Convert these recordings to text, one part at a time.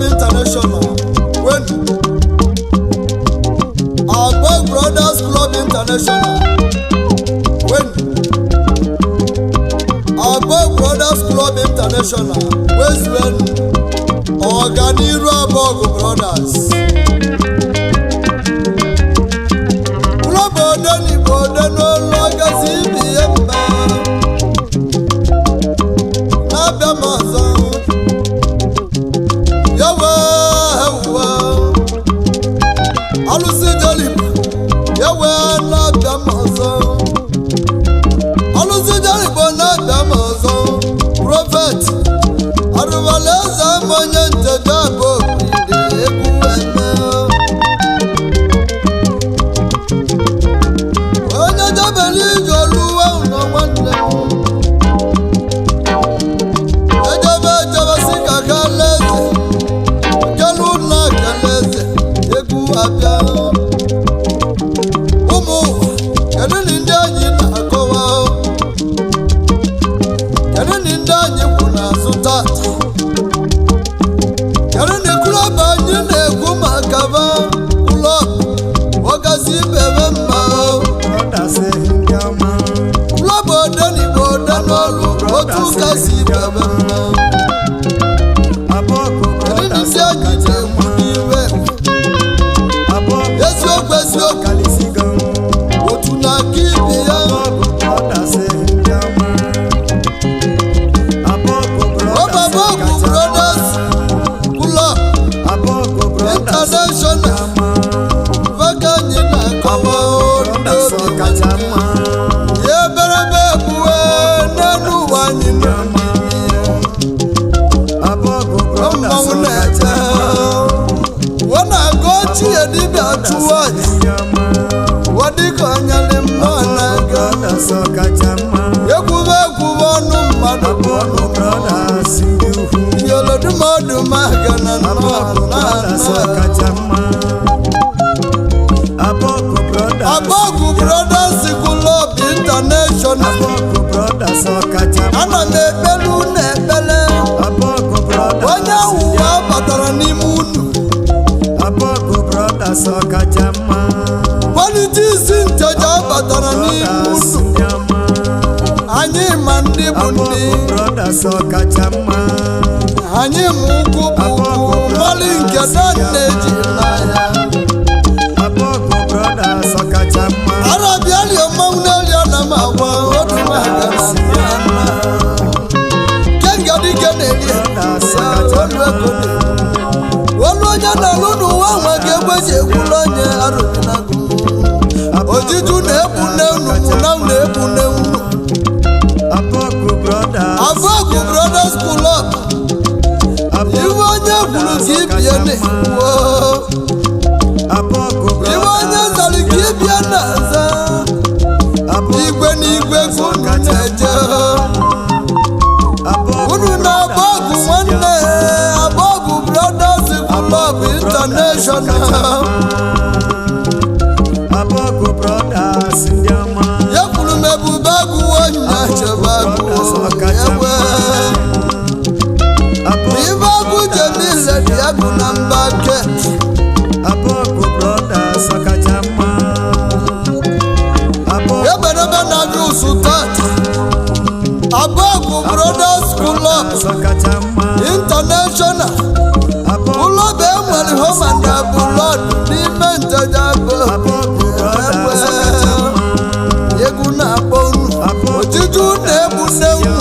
Club International. When Aborgu Brothers Club International. When Aborgu Brothers Club International. When Organiru Aborgu Brothers. Ulabodani bodano lagazi biyemba. Nabemaza. Yawa yawa. Alusi jaliba. Yawa nabemaza. Alusi jaliba nabemaza. Prophet. Aruvaluezeama Igbo. Onye jabeli joluwa no nwanne. Ejebe sika kaleze. Kelu na kaleze. Egwu abịa. Ụmụ kedu ndị anyị na-akọwa? Kedu ndị anyị kwụ n'azụ tata? Kedu ndị klọb anyị na-ekwu maka ba? Klọb ọgazi bebe mma. Klọb odenigbo odenolu otu gazi bebe mma. Kedu ndị isi anyị na-ekwu n'iwe? Eziokwu otu na aka ibi ya. Aborgu Brothers Club International. Vakanye na kọwa odo ya berebe ebuwe n'elu ụwa anyị mmanwụ na-eje wọ na-aga ochie dibịa chụwa aja wọ dịka anyalị mmụọ na-aga ekwube ọnụ mmadụ bụ ọnụ yolodumọdụ maga na Aborgu Brothers Club International. Ana m ekpelu na-ekpele onye ụwa batara n'ime unu. Politiks ncheja batara n'ime unu. Anyị ma ndị bụ ndị. Anyị ma ụkwụ bụ ụkwụ mali nke na-eji n'anya. Arabiali ọmanwụ n'eli ọ na m agwa odu m aga na kenga dike na-eri olu ego olu onye na-alụ n'ụwa nwa ka egbeji ekwulu onye arụbinagụ ojiju na-ebu n'unu mụna na-ebu n'unu. Aborgu Brothers Club. Iwe onye kwuru ka ibie na-ekwu. Iwe onye zara ka ibie na-aza. Igwe n'igwe ka unu na-eje. Unu na-Aborgu nwanne. Aborgu Brothers Club International. Ya kwuru m ebube agụ onye na-echebe agụ. Ibe agụ jemile dị agụ na mba ket. Eberebe na rusu tata. Aborgu Brothers Club International. Ụlọ bụ enwere home and abroad n'ime nteja bụ egwu na-akpọ unu. Ojiju na-egbu n'ewu.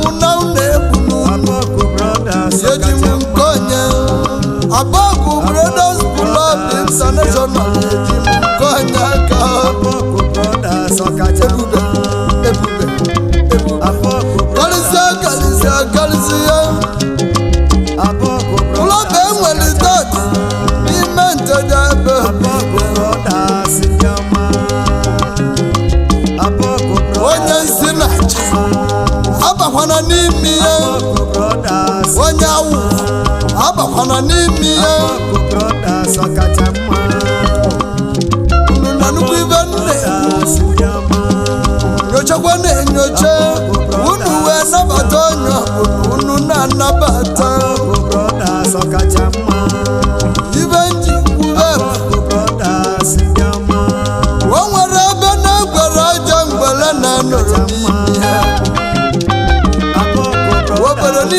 Ụna na-egbu n'unu. Eji m nke onye. Aborgu Brothers Club International. Eji m nke onye aka. Ebube. Kalisia. Ụlọ bụ enwere tata n'ime nteja ebe. Onye nsi na-acha abakwana n'ime ya. Onye awụ abakwana n'ime ya. Unu na nnukwu ibe nne nyochakwa na-enyocha. Unu wee nabata onye ọbụla unu na-anabata.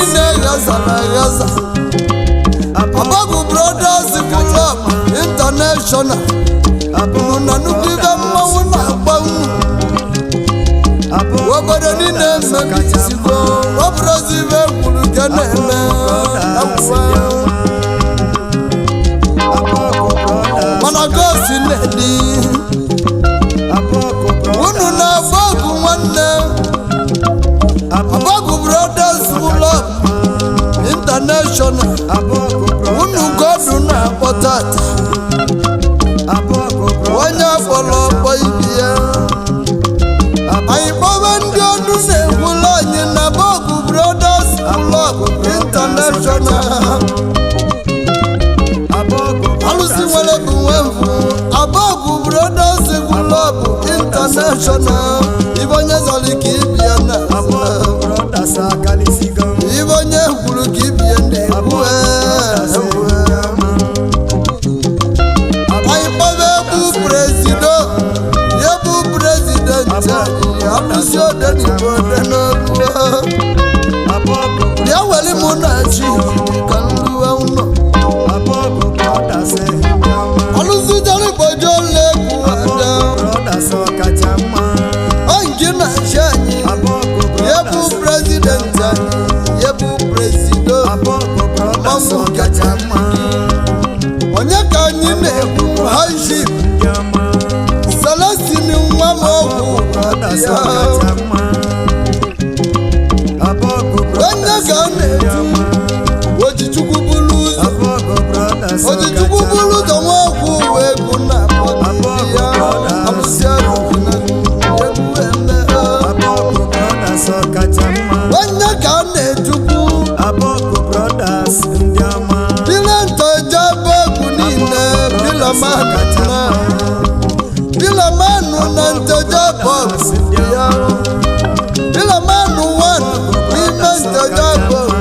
niile ghazara aghaza Aborgu Brothers Club International unu na nnukwu ibe mmanwụ na-agba unu obodo niile emebisigo ọ bụrụzi ibe kwuru ke na-eme mana gosi na-edi unu na-agba ọgụ nwanne Aborgu Brothers Club International unu godu na-akpọtata onye akpọrọ ọkpọ ibi ya anyị kpọba ndị ọdụ na-ekwulu anyị na Aborgu Brothers Club International alụsị nwere bụ nwemvu Aborgu Brothers Club International ibe onye zọrọ ka ibi ya na ibe onye kwuru ka ibi ya na-ekwu anyị kpọba ebu prezident alụsị odenigbo odenogwu bịa weli mụ na chi ka nluwe ụlọ alụsị jarigbojo ole-ekwu ada onye na chi anyị yebu prezident anyị yebu prezido mamụ kacha mma onye ka anyị na-ekwu haship Celestine nwa m ọgwụ ya onye ka a na-etu Ojichukwu bulu ụzọ Ojichukwu bulu ụzọ nwa ọgwụ wee bụ na ya alụsị arụghị na egwu eme onye ka a na-etukwu bilento jebe egwu niile bilamanu na nteje box ya bilamanu one n'ime nteje box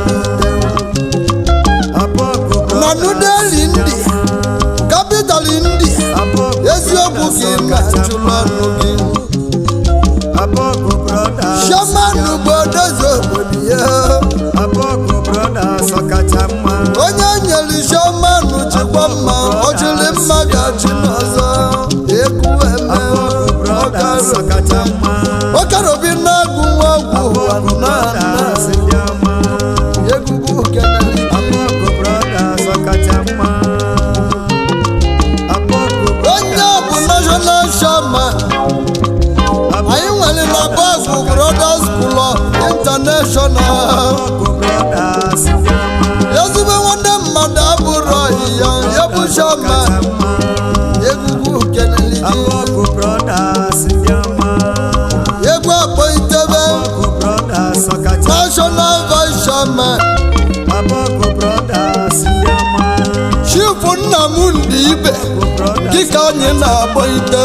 na nudeli ndị capital ndị eziokwu gị na-achụlụ ọnụ gị shamanu bụ odozi obodo ya onye nyere shamanu chịkwa mma ọ chịrị mma ga-achị n'ọzọ ekwu eme ọkarobi na-agụ nwa ọgwụ anụ na egwugwu keneli onye bụ national shaman anyị nwere na Aborgu Brothers Club International ezigbo nwanne mmadụ abụrụ ọhị ya bụ shaman egwugwu keneli egwu akpọ itebe national vice chairman chifu Nnamdi Ibe dịka anyị na-akpọ ite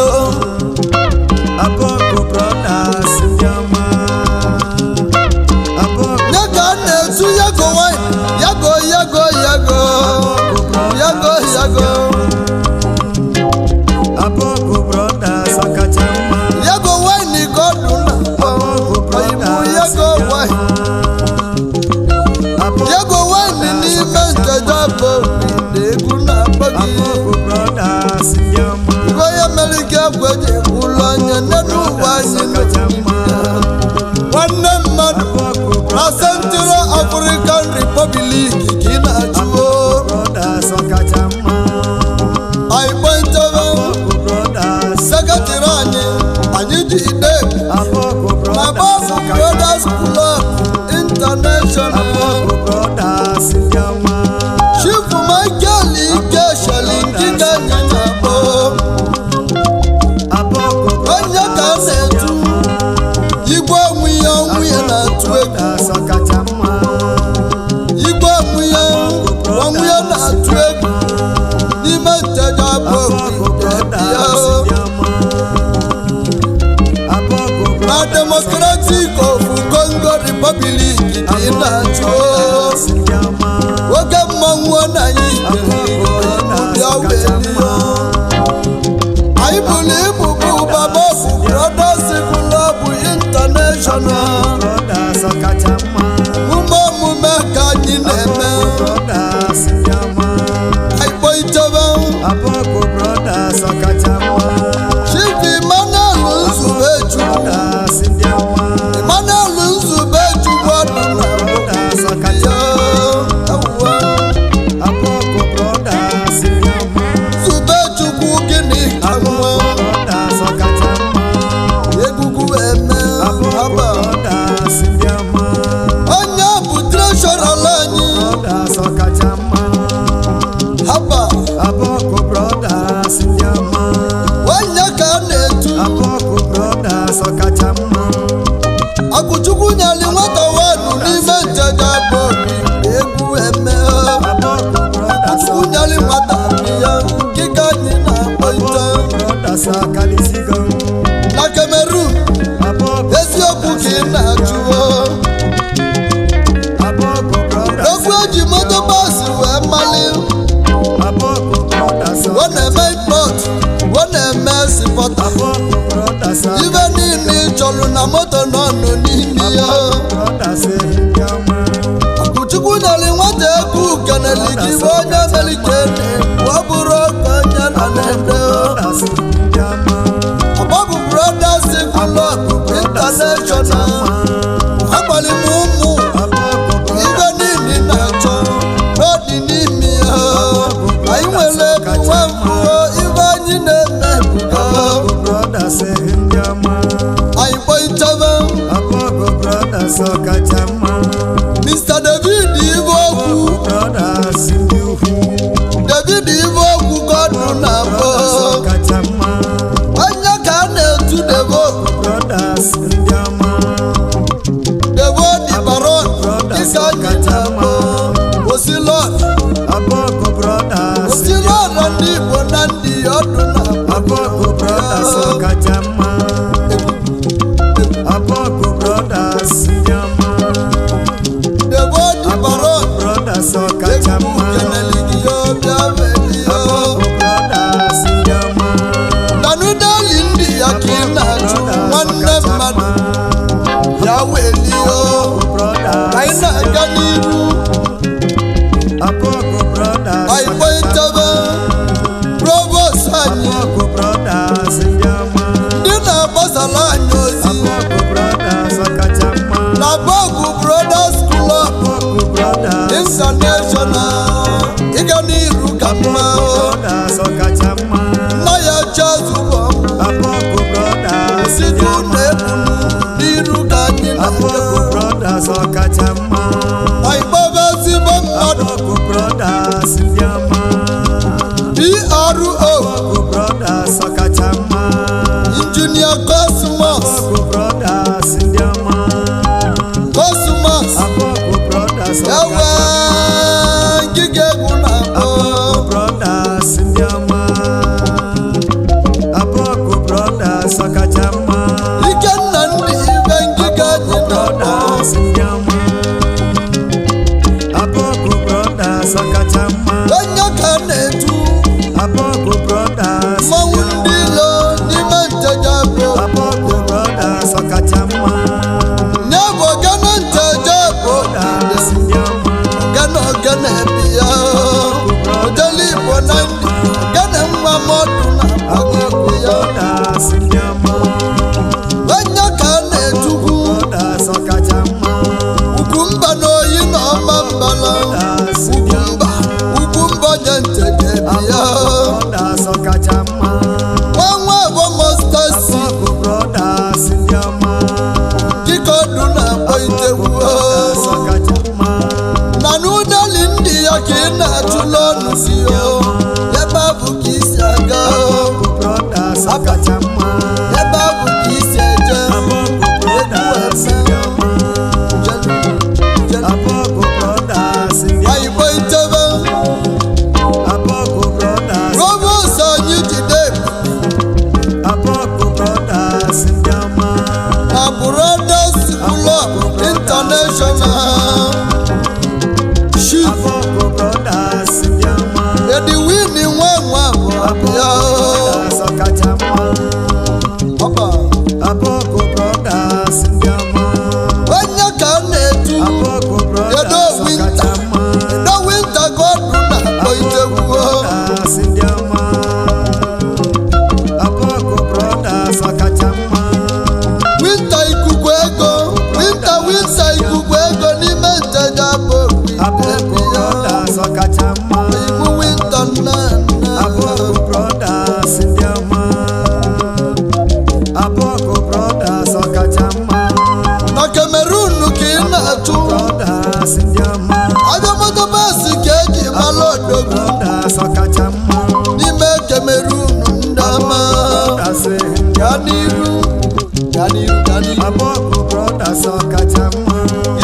nye ka a na-etu yago wine yago yago wine godu na ibu yago wine n'ime nkeja bụ egwu na-akpọ gị ibe ya mere ike egwu eji ekwulu anya n'elu ụwa anyị nwanne mmadụ na Central African Republic ka ị na-achụ anyị kpọitebe sekretịrị anyị ji ide na Aborgu Brothers Club International Chief Michael Ike Shali ndị ga-enye na-akpọ onye ka a na-etu igwe onwe ya na-atụ egwu igwe onwe ya na-atụ egwu n'ime nteje Aborgu na Democratic of Congo Republic dị na-achụ ị na-eme Igbo ichebe Aborgu Brothers ọkacha mma Chief Emmanuel Nzubechukwu Emmanuel Nzubechukwu Brothers ọkacha Aborgu Brothers Nzubechukwu gịnị Brothers ọkacha mma egwugwu eme Brothers onye bụ treasurer anyị Brothers ọkacha mma haba Aborgu Brothers onye ka a na-etu Aborgu Brothers ọkacha mma Akụchukwu nyali nwata wanu n'ime ncheja bụ egwu eme Akụchukwu nyali nwata ya nkịka anyị na-akpọ ite Brothers akalisigo na Cameroon eziokwu ka ị na-ajụwo Aborgu Brothers egwu eji moto basi wee mali Aborgu Brothers ọ na-eme import ọ na-eme sipọta Aborgu Brothers ibe niile ị chọrọ na moto nọ n'ime ya Brothers Akụchukwu nyali nwata egwu keneli gị bụ onye melikene ọ bụrụ ka onye na na-ede Aborgu Brothers Club International agbali m ụmụ ibe niile na-achọ n'ọdị n'ime ya anyị nwere ebuwe mfuo ibe anyị na-eme Aborgu Brothers anyị kpoichebe Aborgu Brothers ọkacha mma Mr. David Ivookwu Brothers ndị ukwu David Ivookwu godụ na-abụ ọkacha mma onye ka a na-etu Devo Brothers ndị ọma Devo di Baron dịka anyị na-akpọ Osilọd Aborgu Brothers Osilọd ndị Igbo na ndị ọdụ na-akpọ Aborgu Brothers ọkacha mma Aborgu Brothers ndị ọma Devo di Baron Brothers ọkacha mma keneli gị ọbịa meli Aborgu Brothers ndị ọma nanudeli ndị ya ka ị na-achụ nwanne mmadụ ya welio Brothers ka anyị na-aga n'ihu Aborgu Brothers anyị kpoichebe provost anyị Aborgu Brothers ndị ọma ndị na-agbasara anyị ozi Aborgu Brothers ọkacha mma na Aborgu Brothers Club Aborgu Brothers International ịga n'iru ka mma Brothers ọkacha mma nna ya chazụbọ Aborgu Brothers site ụlọ ebunu n'iru ka anyị Aborgu na-aga Brothers ọkacha mma anyị kpọba ezigbo mmadụ Aborgu Brothers ndị ọma PRO Aborgu Brothers ọkacha mma Engineer Cosmos Aborgu Brothers ndị ọma Cosmos Aborgu Brothers ewe ngige egwu na-akpọ Aborgu Brothers ndị ọma Aborgu Brothers ọkacha mma Ikenna ndị ibe ngige anyị na-akpọ Brothers ndị ọma Aborgu Brothers ọkacha mma onye ka na-etu Aborgu Brothers mmanwụ ndị ilo n'ime nteja bụ Aborgu Brothers ọkacha mma nye bụ ogene nteja bụ Brothers ndị ọma ogene bi ya ojele Igbo na ndị ogene nwa mọdụ na-akpọ ya Brothers ndị ọma onye ka na-etukwu Brothers ọkacha mma ugwu mba na oyi na ọma mbala Brothers ugwu mba onye nteja bi ya Brothers ọkacha mma nwa bụ mostasi Aborgu Brothers ndị ọma dịka ọdụ na-akpọ itegwu Brothers ọkacha mma na n'ụdali ndị ya ka ị na-achụ n'ọnụ si o ebe abụ ka isi aga Aborgu Brothers ọkacha mma ebe abụ ka isi eje Aborgu Brothers ndị ọma Aborgu Brothers ndị mma. Aja moto basi ka eji mara odogwu Brothers ọkacha mma. n'ime Cameroon ndị ama. Gaa n'iru, gaa n'iru, gaa n'iru. Aborgu Brothers ọkacha mma.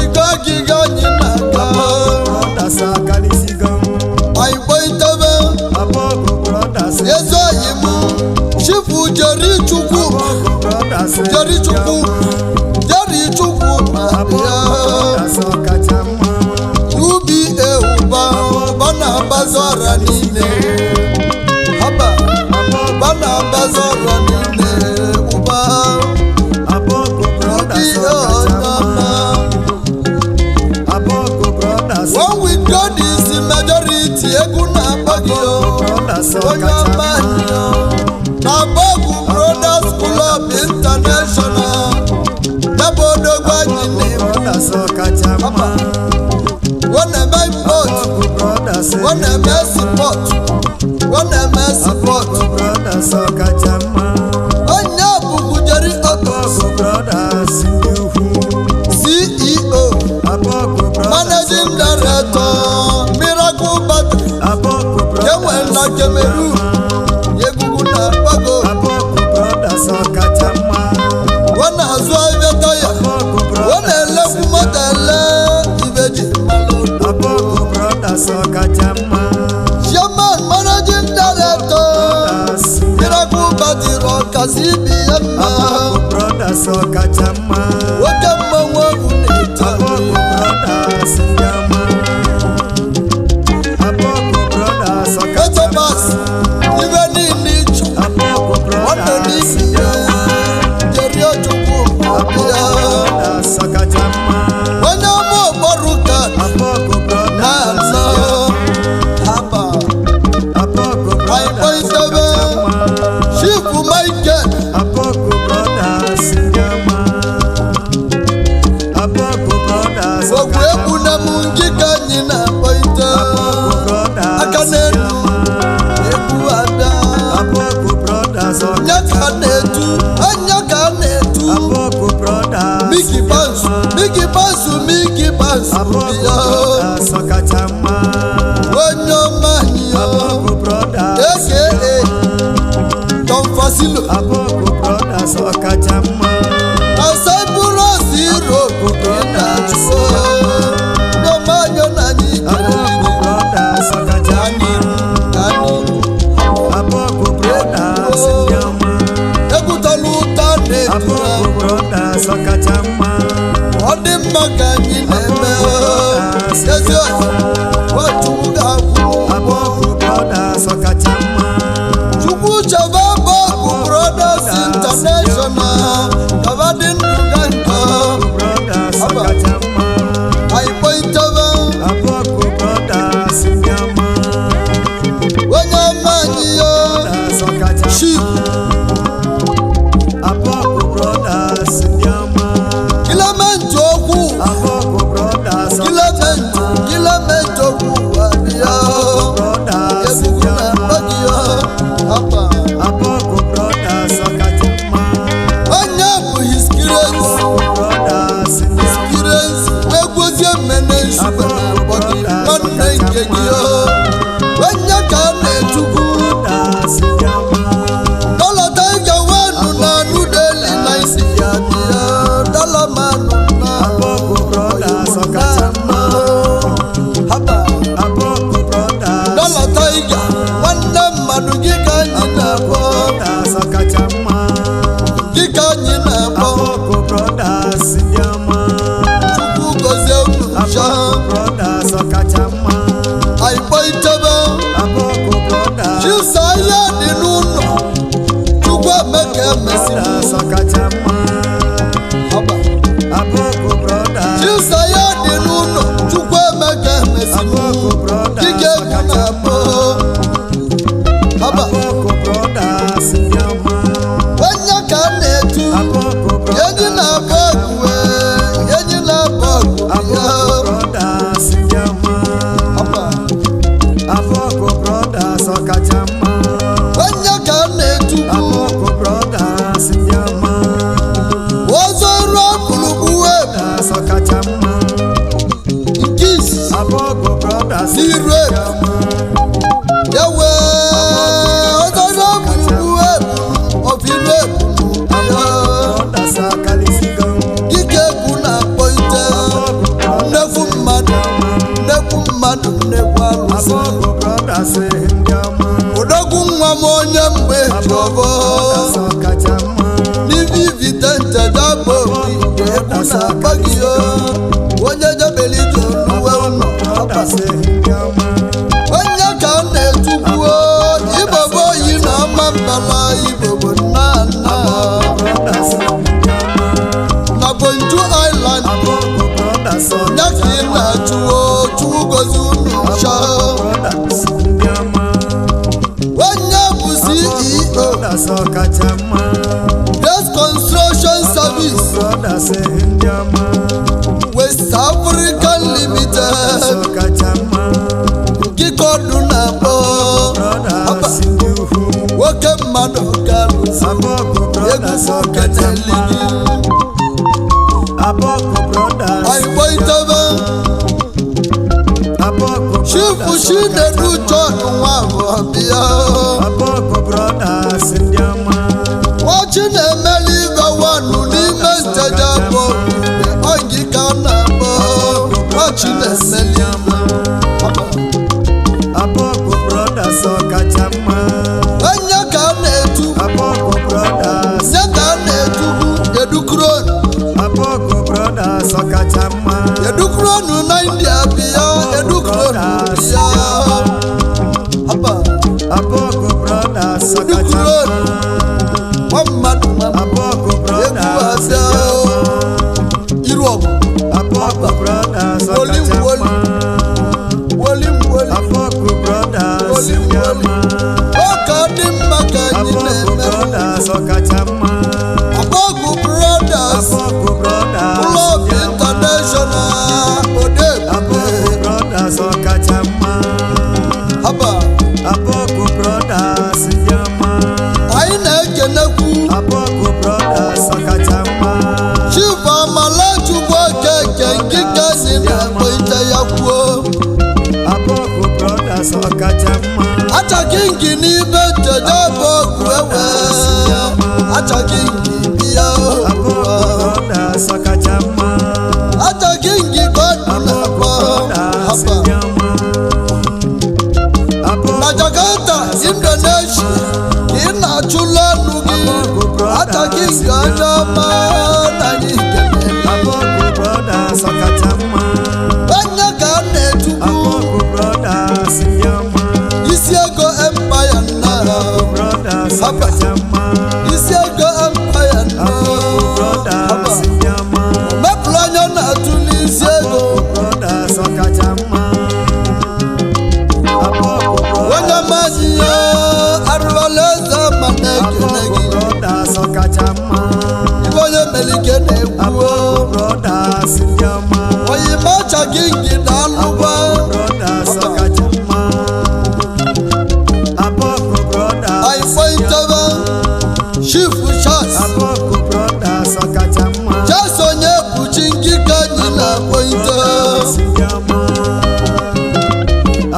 Ike ọgịga anyị na-aga. Brothers akalisigo. Anyị kpọitebe Aborgu Brothers. ezi oyi m Chifu Jerry Chukwu, Brothers Jerry Chukwu, Jerry Chukwu na ya. Brothers ọkacha mma. UBA ụba na-abazi ọra niile. Haba ụba na-abazi ọra niile. Ụba Aborgu Brothers ọkacha mma. Aborgu Brothers. one with God is the majority. Egwu na-agba gị Brothers onye ọkacha ọma anyị na Aborgu Brothers Club International. Yabụ odogwu anyị na-ebu. Brothers ọkacha mma. One import, Aborgu Brothers. one support, one support. Brothers ọkacha mma. Onye bụbu Jerry Otos, Aborgu Brothers ndị ukwu. CEO, Aborgu Brothers. Managing Director, Miracle Battery. Aborgu Yenwe Brothers. na Cameroon, Yegugu na Bago. Aborgu Brothers ọkacha mma. One azụ ahịa taya, Aborgu one Brothers. elekwu modele ibeji mmalụ. Aborgu Brothers ọkacha mma. Chairman, Managing Director, Miracle Battery ọkasị ibi ya mma. Aborgu Brothers ọkacha mma. Nwoke mmanwụ ọgwụ na-eto Aborgu Brothers ndị ọma. Aborgu Brothers ọkacha Ketobas, mma. ibe niile ịchọ. Aborgu Ọnụ Brothers n'isi ndị ya, ọma. Jerry Ojukwu Aborgu ya. Brothers ọkacha mma. Onye ọma okporo ka Aborgu Brothers na-azọ ndị ọma. haba. Aborgu Anyị Brothers kpọitebe ọkacha mma. Chief Michael Aborgu Brothers ndị ọma. Aborgu Brothers ogwu ọkacha egwu mma. na m ngịka anyị na-akpọite Aborgu Brothers aka ndị n'elu ọma. egwu ada. Aborgu Brothers Anya ọkacha ka a na-etu, anya ka a na-etu. Aborgu Brothers Miki Bansu, Miki Bansu, Miki Bansu Aborgu ya. Brothers ọkacha mma. Onye ọma anyị ya. Aborgu Brothers AKA Tom Fasilo Aborgu Brothers ọkacha mma. na Cyprus Europe na-achụ n'ọmanya na anyị Aborgu Brothers ọkacha mma. Aborgu Brothers ndị ọma. egwutala ụta na-edu Aborgu Brothers ọkacha mma. ọ dị mma ka anyị na-eme ezi ọzọ Chukwu ga-akwụ Aborgu Brothers ọkacha mma. Chukwu chebe Aborgu Brothers International kaba dị ndụ ga nke Aborgu Brothers ọkacha mma. anyị kpọitebe Aborgu Brothers ndị ọma. onye ọma anyị ya Brothers ọkacha Chief mma. Aborgu Brothers ndị ọma. Kilementi okwu Aborgu Brothers Kilementi okwu adịya Brothers ebugu ndị na ọma. mgbagi ya hapa Aborgu Brothers ọkacha mma. onye bụ his grace Aborgu Brothers ndị ọma. grace wee gwozie mmene nsogbe na mgbagi nwanne nke gị ya onye ka a na-etukwu Brothers ndị ọma. dọla taiga wenu na nudeli na isi ya bịa dọla manụ na Aborgu Brothers ọkacha mma. hapa Aborgu Brothers. dọla taiga nwanne mmadụ gị ka anyị na-akpọ Brothers ọkacha mma. gị ka anyị na-akpọ Aborgu Brothers ndị ọma. Chukwu gozie unu ncha Aborgu Brothers ọkacha mma. anyị kpọitebe Aborgu Brothers. chisa ahịa dị n'ụlọ Chukwu emeka emesi Brothers ọkacha mma. haba Aborgu Brothers. chisa ahịa dị n'ụlọ Chukwu emeka emesi Aborgu Brothers dịka egwu na-akpọ haba Aborgu Brothers ndị ọma. onye ka a na-etu Aborgu Brothers. enyi na-abụ ọgụ enyi na-abụ ọgụ ya Aborgu Brothers ndị ọma. haba Aborgu Brothers ọkacha mma. onye ka a na-etukwu Aborgu Brothers ndị ọma. Aborgu Brothers Zero. Yawe ọtọdọ bụrụ ebu ọfịrị ebu Brothers Akalisigo dike egwu na-akpọ ite nnekwu mmadụ nnekwu alụsị Aborgu Brothers Ndiama odogwu nwa m onye mgbe jọbọ Brothers Ọkachamma n'ibi vite ntedabụ egwu na-akpọ gị onye jebelije oluwe ụlọ Brothers Ndiama onye ka a na-etukwu ibobo oyi na ama mbala ibobo nna nna Brothers Ndiama na Bonju Island Aborgu Brothers ya ka ị na-achụwo chukwu gozi unu cha Brothers Ndiama onye bụ CEO Brothers Ọkachamma Grace Construction Service Brothers Ndiama West African Limited Ọkachamma nkịkọdụ na-akpọ Brothers Ndiuhu nwoke mmadụ galụzi Aborgu Brothers egwu Ọkachamma keneligi Aborgu Brothers anyịkpọ itebe Aborgu chifu Brothers chinedu John nwa abụọ bịa Aborgu Brothers Ndiama nwachi na-emeli ibe wanụ n'ime nteja bụ ọngịka na-akpọ nwachi na-emeli Aborgu Brothers Ọkachamma onye ka a na-etu Aborgu Brothers nye ka a na-etukwu edukronu Aborgu Brothers Ọkachamma edukronu na India bịa edukronu bịa Aba, Aborgu Brothers edukronu Ọkachamma nwa mmadụ Aborgu egwu Brothers abịa iru ọgụ Aborgu Brothers wolim Ọkachamma wolim Aborgu Brothers wolim Ndiama ọ ka dị mma ka anyị Aborgu na-eme Brothers Ọkachamma Aborgu Brothers Aborgu Brothers Club Ndiama International odebe Aborgu Brothers Ọkachamma Aba, Aborgu Brothers Ndiama anyị na-ekenekwu Aborgu Brothers Ọkachamma Chief Amalachukwu Okeke nkike si na-akpọ ite ya kwuo Aborgu Brothers Ọkachamma achaghị ngị n'ibe njeje bụ ọgwụ ewe achaghị ngị bịa Aborgu Brothers Ọkachamma achaghị ngị ka ọ dị na-akpọ Brothers Aba. Ndiama na Jakarta Indonesia ka ị na-achụla ọnụ gị achaghị ngị anya ọma na anyị kelere Aborgu Brothers Ọkachamma onye ka a na-etukwu Aborgu Brothers Ndiama isi ego empire nna Brothers Aba. Ọkachamma isi ego empire nna Aborgu Brothers Ndiama mepụrụ anya na-atụli isi ego Brothers Ọkachamma Aborgu onye mazi ya Aruvaluezeama na-ekele Aborgu gị Brothers Ọkachamma ibe onye melike na-ekwu Aborgu Brothers Ndiama oyi macha gị ngị na-alụgwa Brothers Ọkachamma Aborgu Brothers anyị kpọitebe Chief Charles Aborgu Brothers Ọkachamma Charles onye buchi ngịka anyị na-akpọite Ndiama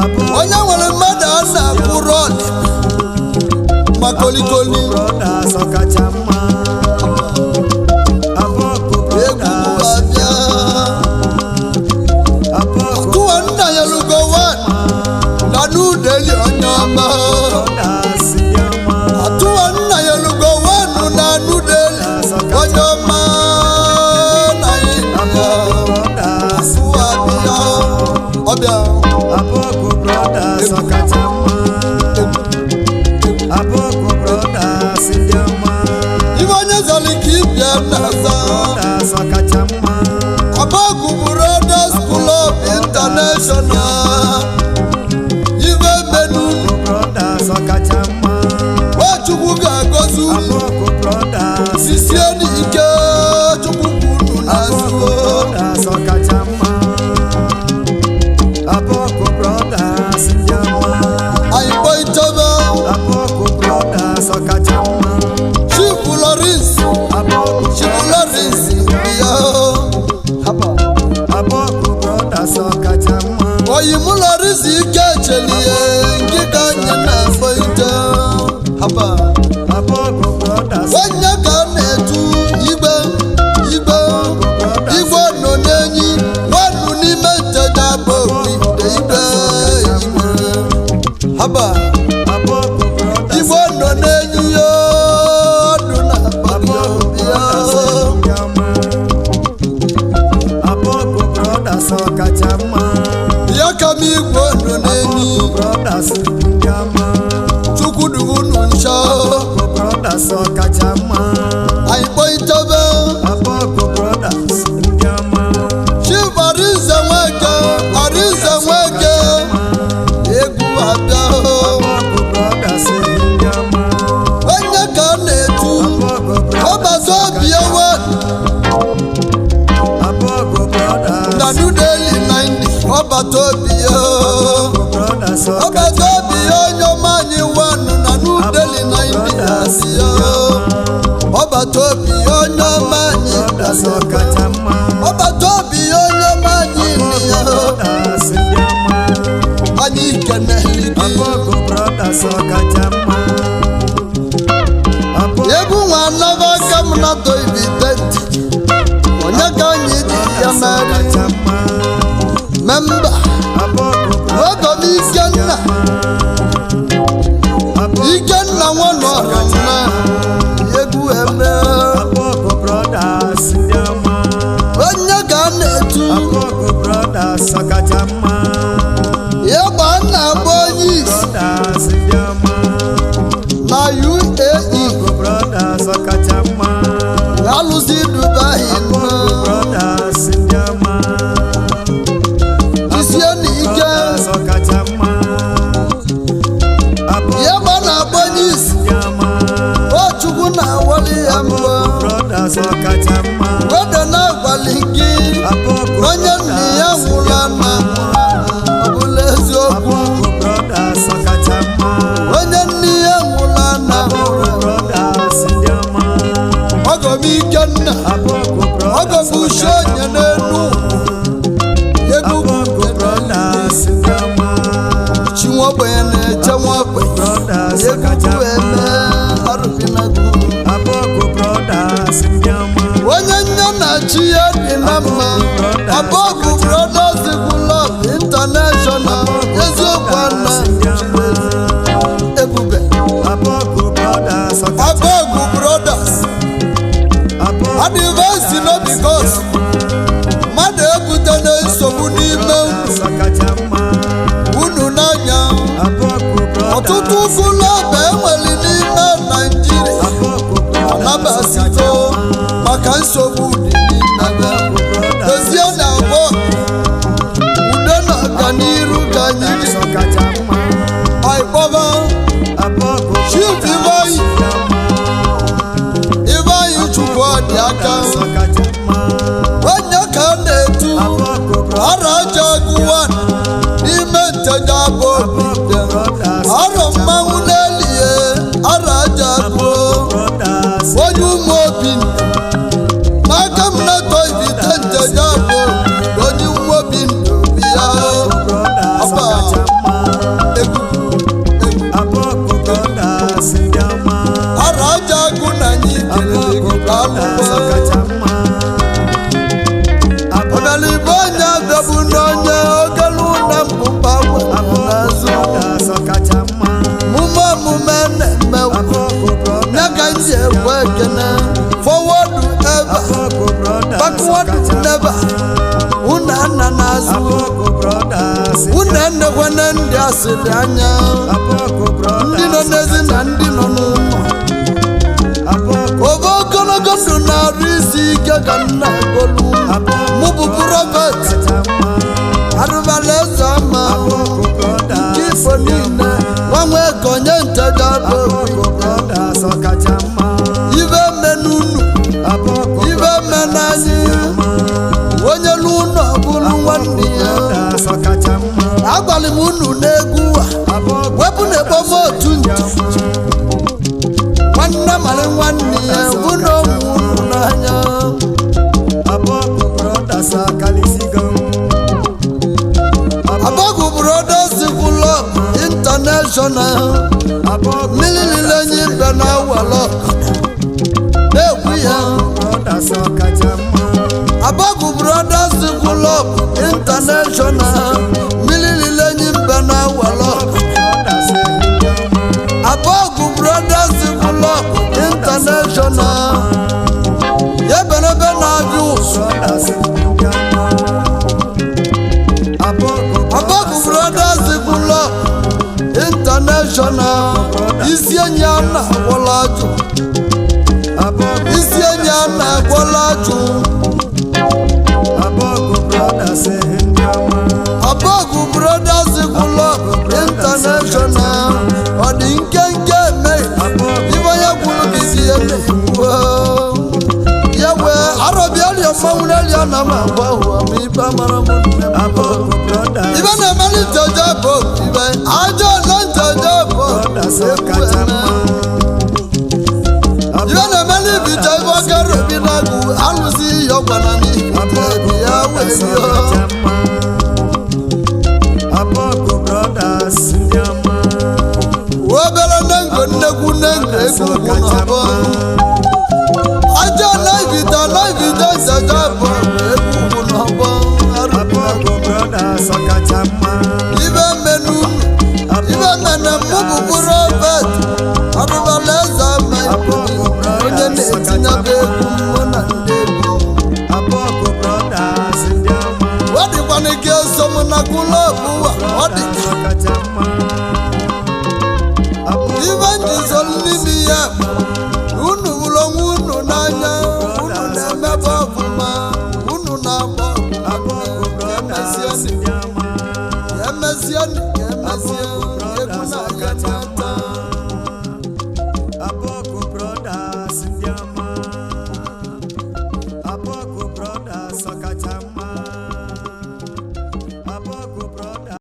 Aborgu onye nwere mmadụ a na-akwụrụ ọdị ma kolikoli Brothers Ọkachamma Aborgu egwu Brothers abịa Aborgu tụwa nna ya lugo wan na n'udeli onye ọma Brothers Ndiama atụwa nna ya lugo wanu na n'udeli onye ọma na ịbịa Brothers tụwa abịa ọbịa Aborgu Brothers Ọkachamma Aborgu Brothers Ndiama ibe onye zọli ka ịbịa na-aza Brothers Ọkachamma Aborgu Brothers Club International ibe menu Brothers Ọkachamma Nwachukwu ga-agọzi unu Aborgu Brothers sisie n'ike Chukwu kwunu n'azụ Brothers Ọkachamma Aborgu oyimụlọ rizi ike chelie nke ka anya na-afọ ite haba Aborgu Brothers onye ka na-etu igbe nọ n'enyi nwanụ n'ime nteja bụ igbe haba Aborgu Brothers igbo nọ n'enyi ya ọdụ na Aborgu Brothers ọkacha mma ya ka m igbo nọ n'enyi Aborgu Brothers ndị ọma chukwudugunu ncha Aborgu Brothers ọkacha mma anyị kpọitebe Aborgu Brothers ndị ọma chief Arinze Nweke egwu abịa Aborgu Brothers ndị ọma onye ka a na-etu Aborgu Brothers ọbata obi ewe Aborgu Brothers na New Delhi 90 ọbata obi ya Brothers ọbata obi ya onye ọma anyị wanụ na New Delhi 90 asị ya ọbata obi ya onye ọma anyị Brothers ọkacha mma ọbata obi ya onye ọma anyị nị ya Brothers ndị ọma anyị keneli gị Aborgu Brothers ọkacha mma egwu nwa anaba aka m na toibitenti onye ka anyị ji ya meri ọkacha mma memba Aborgu ogom Ikenna nwanọrọ mma egwu eme Aborgu Brothers ndị ọma onye ka a na-etu Aborgu Brothers ọkacha mma ya gba na-agba onye isi Brothers ndị ọma na UAE Aborgu Brothers ọkacha mma alụsị Dubai Aborgu Brothers ndị ọma isie na ike Brothers ọkacha mma ya gba na-agba onye isi ndị ọma o Chukwu na-awali ya mbọ Aborgu Brothers ọkacha mma wede na-agwali gị Aborgu onye nna ya nwụla na ọ bụla eziokwu Aborgu Brothers ọkacha mma onye nne ya nwụla na Aborgu Brothers ndị ọma ọgọm Ikenna Aborgu Brothers ọgọm uche onye n'elu egwu Aborgu Brothers ndị ọma chi nwogbenye na-eche nwogbenye Brothers egwu ọkacha eme mma arụbinago Aborgu Brothers ndị ọma onye nye na chi ya dị na mma Aborgu Brothers Club International eziokwu ana ebube Aborgu Brothers ọkacha Aborgu Brothers adịvesi no bikos mmadụ ebute na nsogbu n'ime ọkacha mma unu n'anya Aborgu Brothers ọtụtụ ụlọọba enwere n'ime Naịjirịa Aborgu Brothers anabasito maka nsogbu dị n'ime dozie na abụọ udo na ọganiru ka anyị dị ọkacha mma aikpọba Aborgu chief Ibeanyi Chukwu ọdị aka ọkacha mma onye ka a na-etu Aborgu ara aja agụwa n'ime nteja bụ obi arọ mmanwụ n'elie ara aja agụọ Brothers onye ụmụ obi n'aka m na-atọ ibite nteja bụ onye ụmụ obi obi ya Brothers Aba. ọkacha mma egwu Aborgu Brothers ndị ọma ara aja agụ na anyị kelere Aborgu gị ka Brothers alụkwa ọkacha mma ọdalibe onye abịabụ n'onye ogelu na mpụpa n'azụ Brothers ọkacha mma omume na-emewu Aborgu Brothers ya ka m ji ekwe ekene fọwọdụ ebe Aborgu Brothers backward ọkacha never unu nna n'azụ Aborgu Brothers unu enekwana ndị asịrị anya Aborgu ndị nọ Brothers n'ezi na ndị nọ n'ụlọ Aborgu obe ogologo ndụ na-arụ isi ike ka nna egolu mụ bụ prọfet ọkacha mma Aruvaluezeama Aborgu Brothers nke ifo niile nwanwe ka onye nteja bụ Aborgu Brothers ọkacha mma ibe menunu Aborgu ibe menanyị onye n'ụlọ bụrụ nwanne ya Brothers ọkacha mma agwalị m unu n'egwu a Aborgu wepụ na ekpọm otu ntị nwanne mara nwanne ya bụ na ọnwụ unu n'anya Aborgu Brothers akalisigo Aborgu International Aborgu mililile enyi mbe na awala na-ekwu ya Brothers ọkacha mma. Aborgu Brothers Club International mililile enyi mbe na awala Brothers ndị ọma. Aborgu Brothers Club International yebenebe na-abịa ụzọ Brothers ndị ọma. Aborgu Aborgu Brothers Club International isi enyi a na-agwọla ajụ Aborgu isi enyi a na-agwọla ajụ Aborgu Brothers ndị ọma. Aborgu Brothers Club International ọ dị nkenke eme ibe onye kwuru gị si ya na-ekwu ya wee arọbịalia mmanwụrelia na m agwa ụwa ma ibe mara m nne m Aborgu Brothers ibe na-emeli nteje bụ ibe ajọ na nteje bụ Brothers ọkacha mma. ibe na-emeli ibite ibe ọkara obi na-agụ alụsị iyi ọgbana n'ihi ebi ya wee rio Aborgu Brothers ndị ọma. obere nengo nnekwu nengo egwu ugwu n'ọbọ ajọ na-ibite nteje bụ egwu ugwu n'ọbọ Aborgu Brothers ọkacha mma. ibe menu ibe mene mụ bụ prọfet Aruvaluezeama Igbo onye na-etinye bụ egwu mmụọ na ndị egwu Aborgu Brothers ndị ọma. ọ dịkwana ike eso m na klọb ụwa ọ dị ọkacha mma.